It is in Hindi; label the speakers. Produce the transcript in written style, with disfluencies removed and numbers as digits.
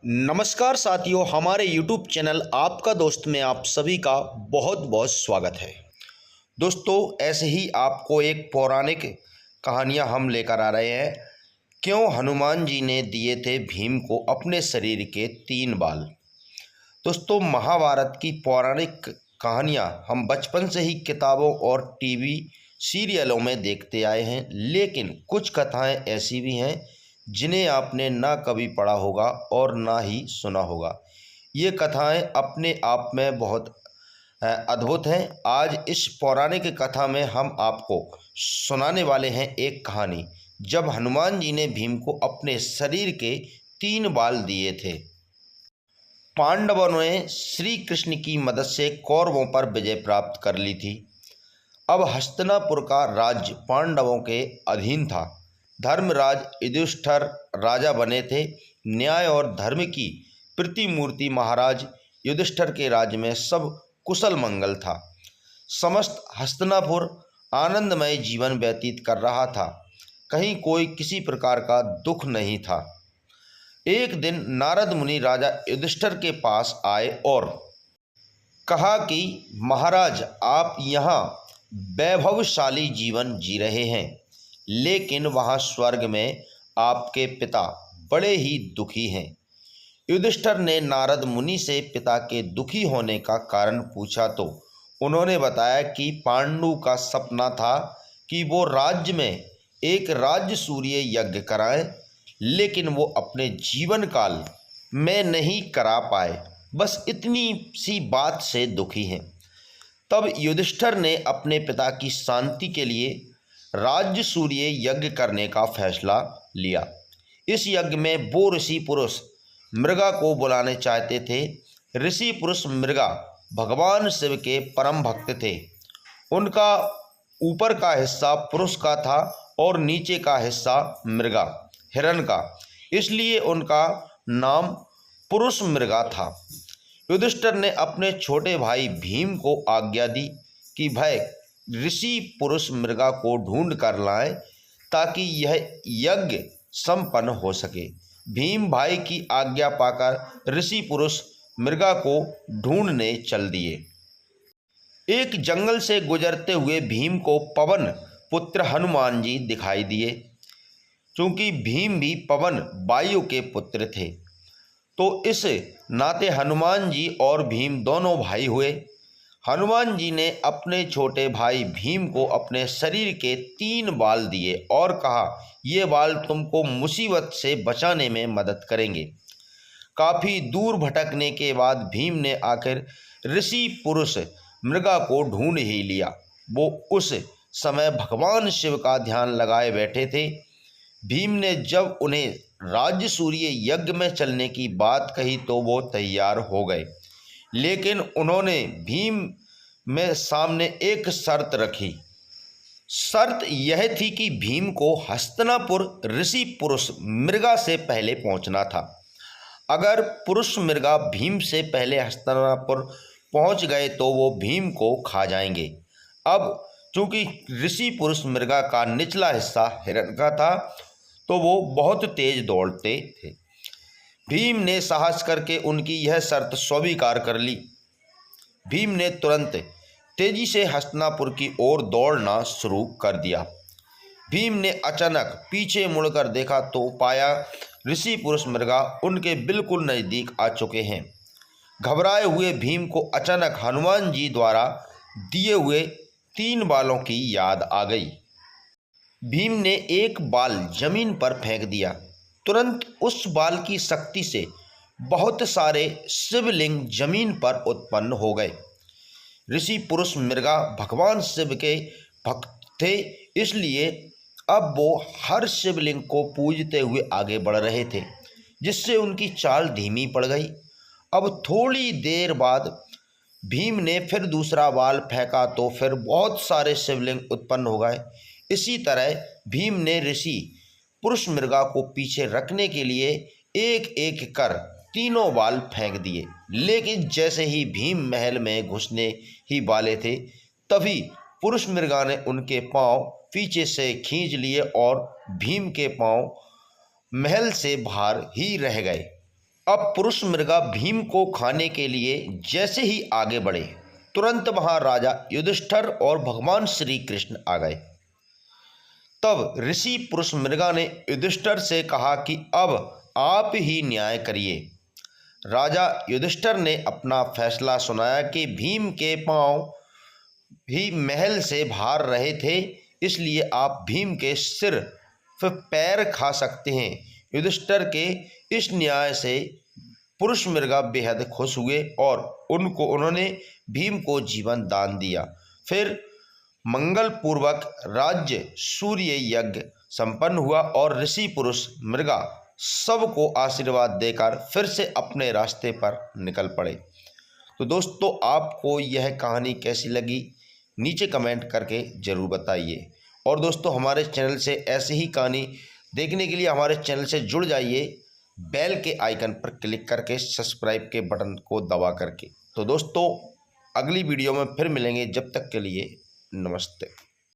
Speaker 1: नमस्कार साथियों, हमारे YouTube चैनल आपका दोस्त में आप सभी का बहुत बहुत स्वागत है। दोस्तों, ऐसे ही आपको एक पौराणिक कहानियाँ हम लेकर आ रहे हैं। क्यों हनुमान जी ने दिए थे भीम को अपने शरीर के 3 बाल। दोस्तों, महाभारत की पौराणिक कहानियाँ हम बचपन से ही किताबों और टीवी सीरियलों में देखते आए हैं, लेकिन कुछ कथाएं ऐसी भी हैं जिन्हें आपने ना कभी पढ़ा होगा और ना ही सुना होगा। ये कथाएं अपने आप में बहुत अद्भुत हैं। आज इस पौराणिक कथा में हम आपको सुनाने वाले हैं एक कहानी, जब हनुमान जी ने भीम को अपने शरीर के 3 बाल दिए थे। पांडवों ने श्री कृष्ण की मदद से कौरवों पर विजय प्राप्त कर ली थी। अब हस्तिनापुर का राज्य पांडवों के अधीन था। धर्मराज युधिष्ठिर राजा बने थे। न्याय और धर्म की प्रतिमूर्ति महाराज युधिष्ठिर के राज्य में सब कुशल मंगल था। समस्त हस्तिनापुर आनंदमय जीवन व्यतीत कर रहा था। कहीं कोई किसी प्रकार का दुख नहीं था। एक दिन नारद मुनि राजा युधिष्ठिर के पास आए और कहा कि महाराज, आप यहाँ वैभवशाली जीवन जी रहे हैं, लेकिन वहाँ स्वर्ग में आपके पिता बड़े ही दुखी हैं। युधिष्ठिर ने नारद मुनि से पिता के दुखी होने का कारण पूछा तो उन्होंने बताया कि पांडु का सपना था कि वो राज्य में एक राज्य सूर्य यज्ञ कराएं, लेकिन वो अपने जीवन काल में नहीं करा पाए। बस इतनी सी बात से दुखी हैं। तब युधिष्ठिर ने अपने पिता की शांति के लिए राज्य सूर्य यज्ञ करने का फैसला लिया। इस यज्ञ में वो ऋषि पुरुष मृगा को बुलाने चाहते थे। ऋषि पुरुष मृगा भगवान शिव के परम भक्त थे। उनका ऊपर का हिस्सा पुरुष का था और नीचे का हिस्सा मृगा हिरण का, इसलिए उनका नाम पुरुष मृगा था। युधिष्ठिर ने अपने छोटे भाई भीम को आज्ञा दी कि भाई ऋषि पुरुष मृगा को ढूंढ कर लाएं ताकि यह यज्ञ संपन्न हो सके। भीम भाई की आज्ञा पाकर ऋषि पुरुष मृगा को ढूंढने चल दिए। एक जंगल से गुजरते हुए भीम को पवन पुत्र हनुमान जी दिखाई दिए। चूंकि भीम भी पवन वायु के पुत्र थे, तो इस नाते हनुमान जी और भीम दोनों भाई हुए। हनुमान जी ने अपने छोटे भाई भीम को अपने शरीर के 3 बाल दिए और कहा, ये बाल तुमको मुसीबत से बचाने में मदद करेंगे। काफ़ी दूर भटकने के बाद भीम ने आखिर ऋषि पुरुष मृगा को ढूंढ ही लिया। वो उस समय भगवान शिव का ध्यान लगाए बैठे थे। भीम ने जब उन्हें राज्य सूर्य यज्ञ में चलने की बात कही तो वो तैयार हो गए, लेकिन उन्होंने भीम में सामने एक शर्त रखी। शर्त यह थी कि भीम को हस्तिनापुर ऋषि पुरुष मृगा से पहले पहुंचना था। अगर पुरुष मृगा भीम से पहले हस्तिनापुर पहुंच गए तो वो भीम को खा जाएंगे। अब चूंकि ऋषि पुरुष मृगा का निचला हिस्सा हिरण का था, तो वो बहुत तेज दौड़ते थे। भीम ने साहस करके उनकी यह शर्त स्वीकार कर ली। भीम ने तुरंत तेजी से हस्तिनापुर की ओर दौड़ना शुरू कर दिया। भीम ने अचानक पीछे मुड़कर देखा तो पाया ऋषि पुरुष मृगा उनके बिल्कुल नज़दीक आ चुके हैं। घबराए हुए भीम को अचानक हनुमान जी द्वारा दिए हुए 3 बालों की याद आ गई। भीम ने एक बाल जमीन पर फेंक दिया। तुरंत उस बाल की शक्ति से बहुत सारे शिवलिंग जमीन पर उत्पन्न हो गए। ऋषि पुरुष मृगा भगवान शिव के भक्त थे, इसलिए अब वो हर शिवलिंग को पूजते हुए आगे बढ़ रहे थे, जिससे उनकी चाल धीमी पड़ गई। अब थोड़ी देर बाद भीम ने फिर दूसरा बाल फेंका तो फिर बहुत सारे शिवलिंग उत्पन्न हो गए। इसी तरह भीम ने ऋषि पुरुष मृगा को पीछे रखने के लिए एक एक कर 3 बाल फेंक दिए, लेकिन जैसे ही भीम महल में घुसने ही वाले थे, तभी पुरुष मृगा ने उनके पांव पीछे से खींच लिए और भीम के पांव महल से बाहर ही रह गए। अब पुरुष मृगा भीम को खाने के लिए जैसे ही आगे बढ़े, तुरंत वहां राजा युधिष्ठिर और भगवान श्री कृष्ण आ गए। तब ऋषि पुरुष मृगा ने युधिष्ठिर से कहा कि अब आप ही न्याय करिए। राजा युधिष्ठिर ने अपना फैसला सुनाया कि भीम के पांव भी महल से बाहर रहे थे, इसलिए आप भीम के सिर फिर पैर खा सकते हैं। युधिष्ठिर के इस न्याय से पुरुष मृगा बेहद खुश हुए और उन्होंने भीम को जीवन दान दिया। फिर मंगल पूर्वक राज्य सूर्य यज्ञ संपन्न हुआ और ऋषि पुरुष मृगा सबको आशीर्वाद देकर फिर से अपने रास्ते पर निकल पड़े। तो दोस्तों, आपको यह कहानी कैसी लगी नीचे कमेंट करके ज़रूर बताइए। और दोस्तों, हमारे चैनल से ऐसी ही कहानी देखने के लिए हमारे चैनल से जुड़ जाइए, बेल के आइकन पर क्लिक करके, सब्सक्राइब के बटन को दबा करके। तो दोस्तों, अगली वीडियो में फिर मिलेंगे, जब तक के लिए नमस्ते।